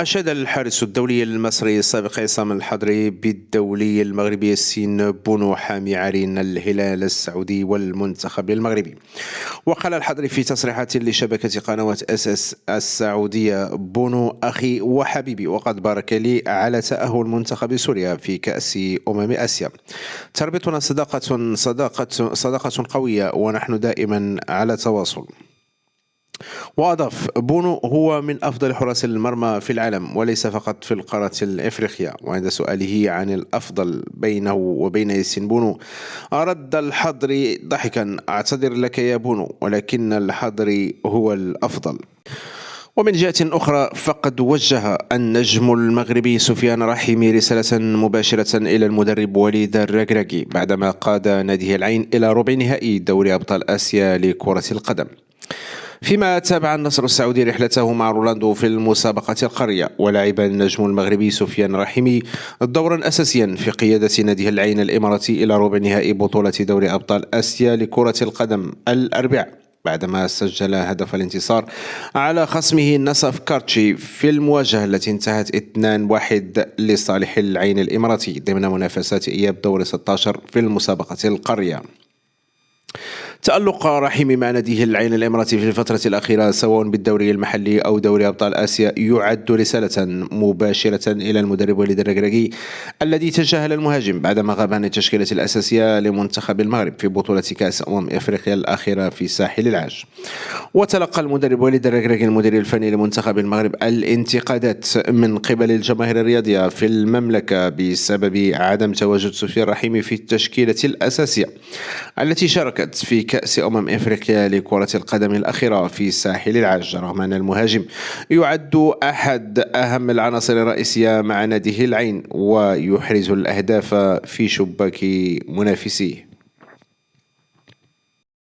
أشاد الحارس الدولي المصري السابق عصام الحضري بالدولي المغربي ياسين بونو حامي عرين الهلال السعودي والمنتخب المغربي. وقال الحضري في تصريحات لشبكة قنوات أساس السعودية: بونو أخي وحبيبي، وقد بارك لي على تأهل منتخب سوريا في كأس آسيا. تربطنا صداقة قوية ونحن دائما على تواصل. وأضاف: بونو هو من أفضل حراس المرمى في العالم وليس فقط في القارة الإفريقية. وعند سؤاله عن الأفضل بينه وبين ياسين بونو، رد الحضري ضحكا: أعتذر لك يا بونو، ولكن الحضري هو الأفضل. ومن جهة أخرى، فقد وجه النجم المغربي سفيان رحيمي رسالة مباشرة إلى المدرب وليد الركراكي بعدما قاد ناديه العين إلى ربع نهائي دوري أبطال آسيا لكرة القدم. فيما تابع النصر السعودي رحلته مع رولاندو في المسابقة القارية، ولعب النجم المغربي سفيان رحيمي دورا أساسيا في قيادة ناديه العين الإماراتي إلى ربع نهائي بطولة دوري أبطال آسيا لكرة القدم الأربعاء، بعدما سجل هدف الانتصار على خصمه نصف كارتشي في المواجهة التي انتهت 2-1 لصالح العين الإماراتي ضمن منافسات إياب دور 16 في المسابقة القارية. تألق رحيمي مع ناديه العين الإماراتي في الفترة الأخيرة سواء بالدوري المحلي أو دوري أبطال آسيا يعد رسالة مباشرة إلى المدرب وليد الركراكي الذي تجاهل المهاجم بعدما غاب عن التشكيلة الأساسية لمنتخب المغرب في بطولة كأس أفريقيا الأخيرة في ساحل العاج. وتلقى المدرب وليد الركراكي المدير الفني لمنتخب المغرب الانتقادات من قبل الجماهير الرياضية في المملكة بسبب عدم تواجد سفيان رحيمي في التشكيلة الأساسية التي شاركت في كأس أفريقيا لكرة القدم الأخيرة في ساحل العاج، رغم أن المهاجم يعد أحد أهم العناصر الرئيسية مع ناديه العين ويحرز الأهداف في شباك منافسيه.